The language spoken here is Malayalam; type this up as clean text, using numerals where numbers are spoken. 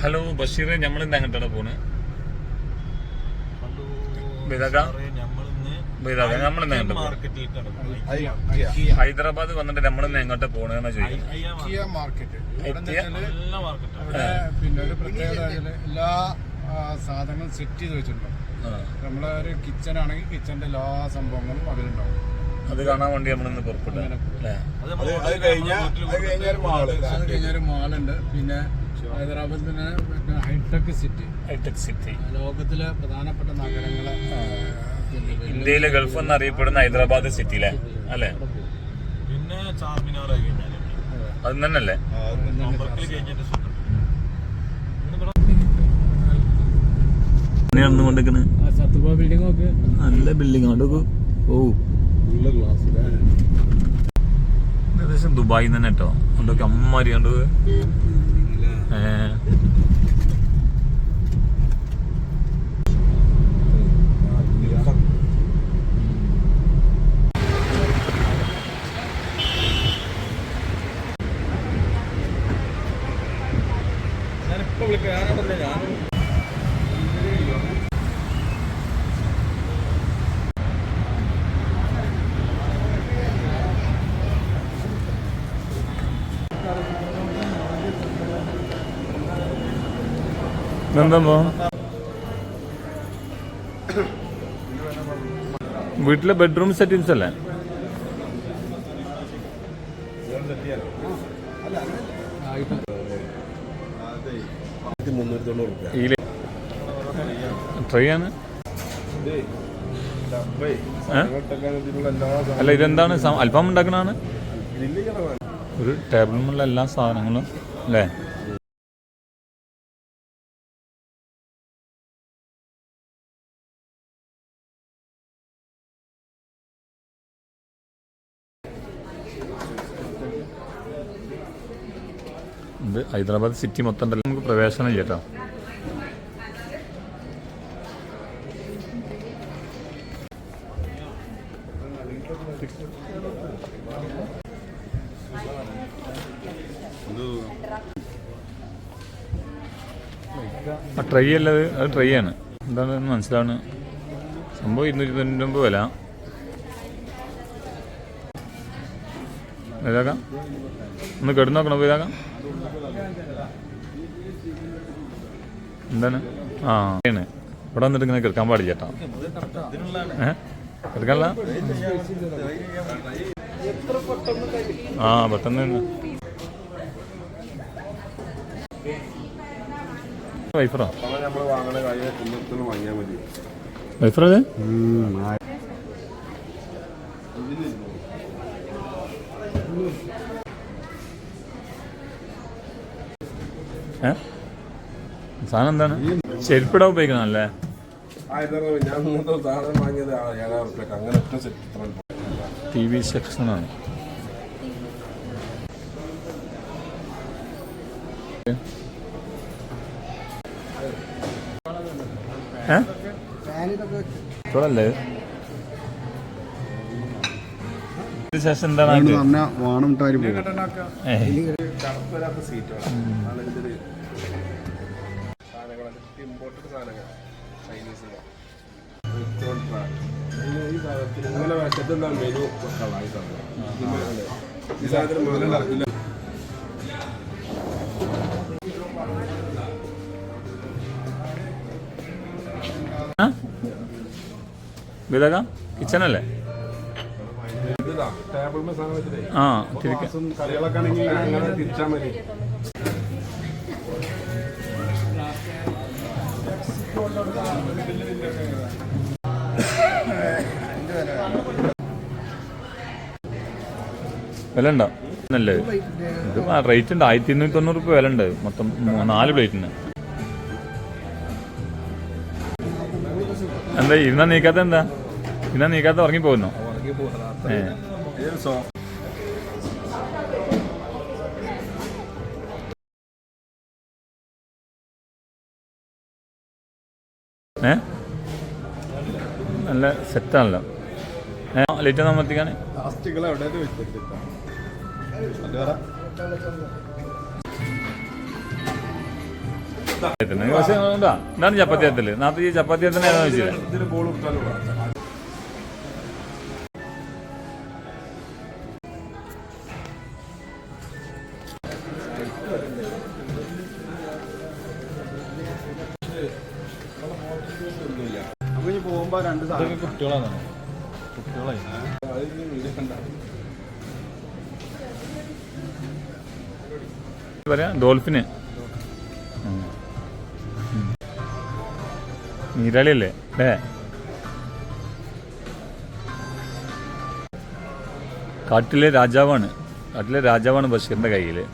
ഹലോ ബഷീറെ, നമ്മളിന്ന് എങ്ങോട്ടാണ് പോണ്? ഹൈദരാബാദ് വന്നിട്ട് നമ്മളിന്ന് എങ്ങോട്ടാ പോണെന്നാ ചോദിക്കുന്നത്. പിന്നെ ഒരു പ്രത്യേകത എല്ലാ സാധനങ്ങളും സെറ്റ് ചെയ്ത് വെച്ചിട്ടുണ്ടോ. നമ്മളെ ഒരു കിച്ചൺ ആണെങ്കിൽ കിച്ചന്റെ എല്ലാ സംഭവങ്ങളും അതിലുണ്ടാവും. അത് കാണാൻ വേണ്ടി നമ്മളിന്ന് പുറപ്പെട്ടു. കഴിഞ്ഞൊരു മാളുണ്ട്. പിന്നെ ഹൈദരാബാദിൽ തന്നെ ഹൈടെക് സിറ്റി ലോകത്തിലെ പ്രധാനപ്പെട്ട നഗരങ്ങളെ, ഇന്ത്യയിലെ ഗൾഫ് എന്നറിയപ്പെടുന്ന ഹൈദരാബാദ് സിറ്റിയിലെ അല്ലേ? പിന്നെ ചാർമിനാർ അത് തന്നെയല്ലേ? നല്ല ബിൽഡിംഗ് ഏകദേശം ദുബായി തന്നെ കേട്ടോ. അതൊക്കെ അമ്മമാരി കണ്ടു. എന്താ വീട്ടിലെ ബെഡ്റൂം സെറ്റിങ്സ് അല്ലേ? ട്രൈ ആണ്. അല്ല, ഇതെന്താണ്? അൽഫാം ഉണ്ടാക്കണാണ്. ഒരു ടേബിളിലുള്ള എല്ലാ സാധനങ്ങളും അല്ലേ? ഇത് ഹൈദരാബാദ് സിറ്റി മൊത്തം ഉണ്ടല്ലോ. നമുക്ക് പ്രവേശനം ചെയ്യട്ടോ. ആ ട്രൈ അല്ലത്, അത് ട്രൈ ആണ്. എന്താണെന്ന് മനസ്സിലാണ്. സംഭവം 299 വില. ഇതാക്കാം, ഒന്ന് കെടു നോക്കണം. ഇതാക്കാം എന്താണ്? ആ ആണ്. ഇവിടെ വന്നിട്ട് ഇങ്ങനെ കിടക്കാൻ പാടില്ല ചേട്ടാ. കിടക്കാനല്ല. ആ പെട്ടെന്ന് വൈഫറോ വൈഫറത് സാധനം എന്താണ്? ചെരുപ്പിടാൻ ഉപയോഗിക്കണല്ലേ? TV സെക്ഷനാണ്. ഇപ്പോഴല്ലേ ശേഷം എന്താണ് ഇതാ കിച്ചണല്ലേ? ആ തിരിച്ചാ മതി. വില ഉണ്ടോ? നല്ലേ ഇത് റേറ്റ് ഉണ്ട്. 1290 വില ഉണ്ട് മൊത്തം 4 പ്ലേറ്റിന്. എന്താ ഇരുന്നാ നീക്കാത്ത? എന്താ ഇരുന്നാ നീക്കാത്ത? ഉറങ്ങി പോകുന്നോ? നല്ല സെറ്റാണല്ലോ. ലേറ്റ് നമ്മളെത്തിക്കാൻ പക്ഷേ എന്താ ഇതാണ് ചപ്പാത്തിയത്തില് നാളത്തെ ഈ ചപ്പാത്തിയത്തിന് ഏതാ വെച്ചില്ല ഇതിന് ബോൾ ഇട്ടാലും അപ്പൊ ഇനി പോകുമ്പോ രണ്ട് ഇതൊക്കെ കുട്ടികളാണ് കുട്ടികളായി പറയാ ഡോൾഫിന് നീരാളിയല്ലേ അല്ലേ കാട്ടിലെ രാജാവാണ് ബഷീറിന്റെ കയ്യില്